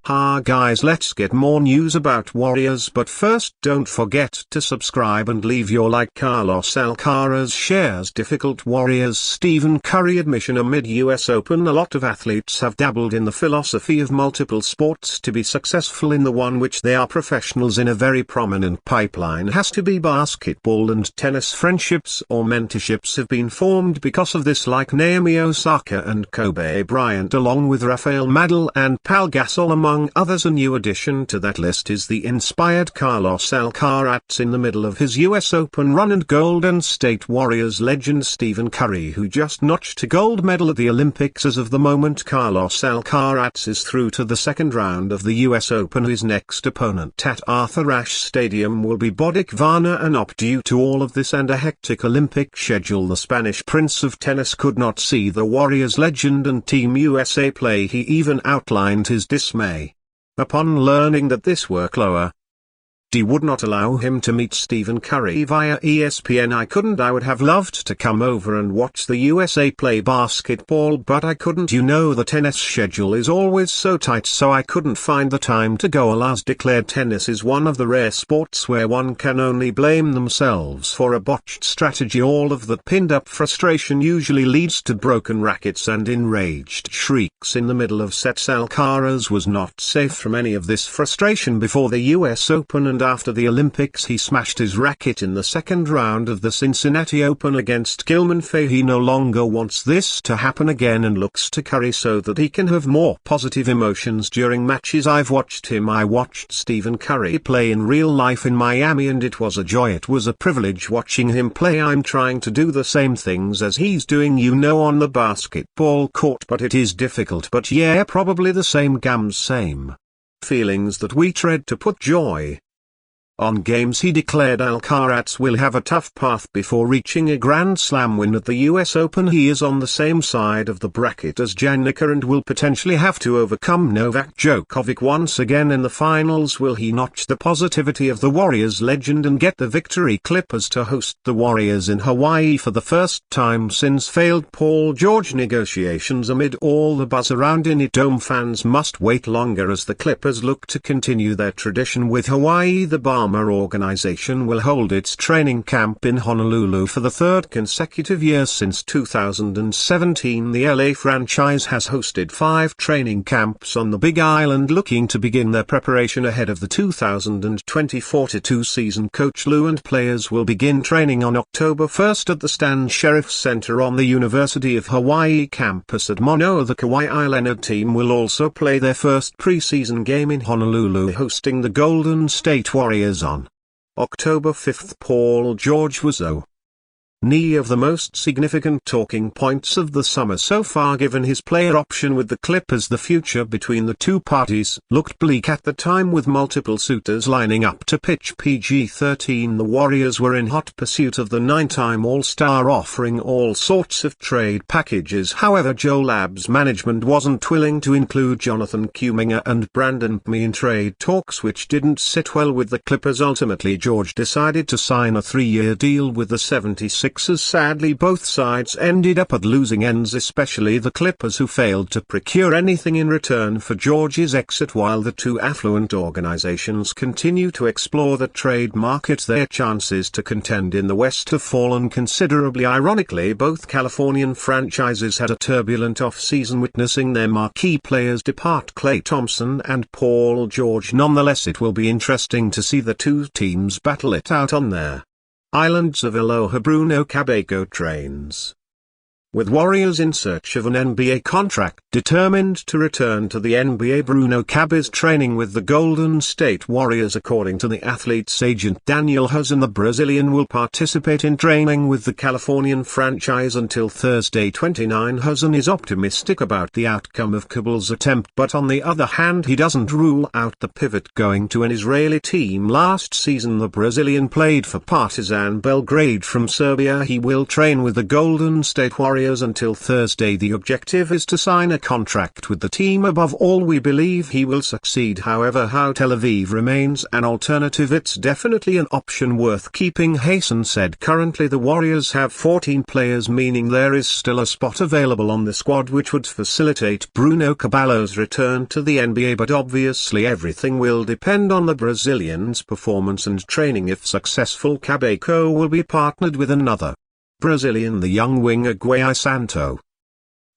Ha guys, let's get more news about Warriors, but first don't forget to subscribe and leave your like. Carlos Alcaraz shares difficult Warriors Stephen Curry admission amid US Open. A lot of athletes have dabbled in the philosophy of multiple sports to be successful in the one which they are professionals in. A very prominent pipeline has to be basketball and tennis. Friendships or mentorships have been formed because of this, like Naomi Osaka and Kobe Bryant, along with Rafael Nadal and Pau Gasol among others. A new addition to that list is the inspired Carlos Alcaraz in the middle of his US Open run, and Golden State Warriors legend Stephen Curry, who just notched a gold medal at the Olympics. As of the moment, Carlos Alcaraz is through to the second round of the US Open. His next opponent at Arthur Ashe Stadium will be Boric Vanna-Anop. Due to all of this and a hectic Olympic schedule, the Spanish Prince of Tennis could not see the Warriors legend and Team USA play. He even outlined his dismay upon learning that this workload would not allow him to meet Stephen Curry via ESPN. I would have loved to come over and watch the USA play basketball, but I couldn't. The tennis schedule is always so tight, so I couldn't find the time to go. Alaz declared tennis is one of the rare sports where one can only blame themselves for a botched strategy. All of that pinned up frustration usually leads to broken rackets and enraged shrieks in the middle of sets. Alcaraz was not safe from any of this frustration before the US Open, and after the Olympics he smashed his racket in the second round of the Cincinnati Open against Gilman Fay. He no longer wants this to happen again and looks to Curry so that he can have more positive emotions during matches. I watched Stephen Curry play in real life in Miami, and it was a joy. It was a privilege watching him play. I'm trying to do the same things as he's doing, on the basketball court, but it is difficult. But yeah, probably the same feelings that we tread to put joy on games. He declared Alcaraz will have a tough path before reaching a Grand Slam win at the US Open. He is on the same side of the bracket as Janica and will potentially have to overcome Novak Djokovic once again in the finals. Will he notch the positivity of the Warriors legend and get the victory? Clippers to host the Warriors in Hawaii for the first time since failed Paul George negotiations. Amid all the buzz around it, Dome fans must wait longer as the Clippers look to continue their tradition with Hawaii. The Bahama organization will hold its training camp in Honolulu for the third consecutive year since 2017. The LA franchise has hosted 5 training camps on the Big Island, looking to begin their preparation ahead of the 2020-42 season. Coach Lue and players will begin training on October 1st at the Stan Sheriff Center on the University of Hawaii campus at Mono. The Kauai Leonard team will also play their first preseason game in Honolulu, hosting the Golden State Warriors on October 5th. Paul George was one of the most significant talking points of the summer so far, given his player option with the Clippers. The future between the two parties looked bleak at the time, with multiple suitors lining up to pitch PG-13. The Warriors were in hot pursuit of the 9-time All-Star, offering all sorts of trade packages. However, Joe Lab's management wasn't willing to include Jonathan Kuminga and Brandon P in trade talks, which didn't sit well with the Clippers. Ultimately, George decided to sign a 3-year deal with the 76ers. Sadly, both sides ended up at losing ends, especially the Clippers, who failed to procure anything in return for George's exit. While the two affluent organizations continue to explore the trade market, their chances to contend in the West have fallen considerably. Ironically, both Californian franchises had a turbulent off-season, witnessing their marquee players depart, Klay Thompson and Paul George. Nonetheless, it will be interesting to see the two teams battle it out on their islands of Aloha. Bruno Caboclo trains with Warriors in search of an NBA contract. Determined to return to the NBA, Bruno Cab is training with the Golden State Warriors. According to the athlete's agent Daniel Huzan, the Brazilian will participate in training with the Californian franchise until Thursday 29. Huzan is optimistic about the outcome of Cab's attempt, but on the other hand he doesn't rule out the pivot going to an Israeli team. Last season the Brazilian played for Partizan Belgrade from Serbia. He will train with the Golden State Warriors Warriors until Thursday. The objective is to sign a contract with the team. Above all, we believe he will succeed. However, how Tel Aviv remains an alternative, it's definitely an option worth keeping, Hassan said. Currently the Warriors have 14 players, meaning there is still a spot available on the squad which would facilitate Bruno Caboclo's return to the NBA, but obviously everything will depend on the Brazilian's performance and training. If successful, Caboclo will be partnered with another Brazilian, the young winger Guai Santo.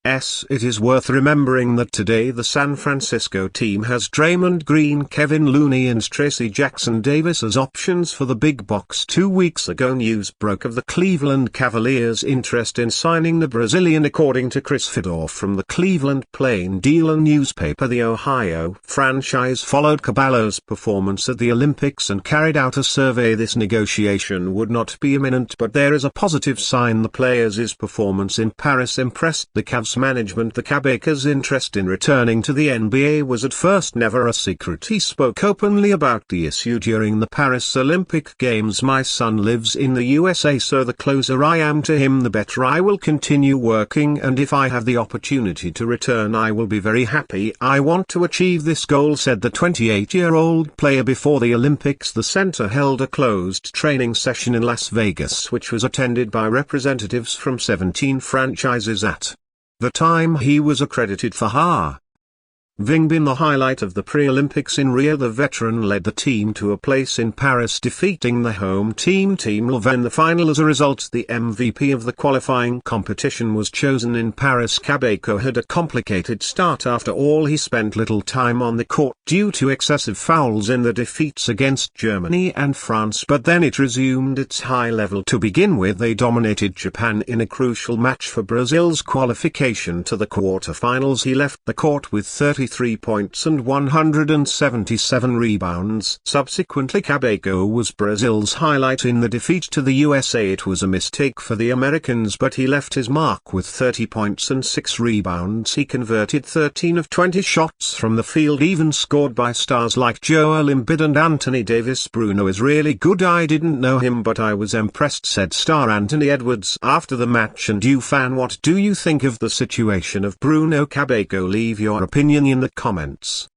It is worth remembering that today the San Francisco team has Draymond Green, Kevin Looney and Tracy Jackson-Davis as options for the big box. 2 weeks ago, news broke of the Cleveland Cavaliers' interest in signing the Brazilian. According to Chris Fedor from the Cleveland Plain Dealer newspaper, the Ohio franchise followed Caboclo's performance at the Olympics and carried out a survey. This negotiation would not be imminent, but there is a positive sign. The players' performance in Paris impressed the Cavs management. The Caboclo's interest in returning to the NBA was at first never a secret. He spoke openly about the issue during the Paris Olympic Games. My son lives in the USA, so the closer I am to him, the better I will continue working, and if I have the opportunity to return, I will be very happy. I want to achieve this goal, said the 28-year-old player. Before the Olympics, the center held a closed training session in Las Vegas, which was attended by representatives from 17 franchises. At the time, he was accredited for having been the highlight of the pre-Olympics in Rio. The veteran led the team to a place in Paris, defeating the home team Team Love in the final. As a result, the MVP of the qualifying competition was chosen in Paris. Caboclo had a complicated start. After all, he spent little time on the court due to excessive fouls in the defeats against Germany and France, but then it resumed its high level. To begin with, they dominated Japan in a crucial match for Brazil's qualification to the quarter-finals. He left the court with 33 points and 177 rebounds. Subsequently, Caboclo was Brazil's highlight in the defeat to the USA. It was a mistake for the Americans, but he left his mark with 30 points and 6 rebounds. He converted 13 of 20 shots from the field, even scored by stars like Joel Embiid and Anthony Davis. Bruno is really good. I didn't know him, but I was impressed, said star Anthony Edwards after the match. And you, fan, what do you think of the situation of Bruno Caboclo? Leave your opinion in the comments.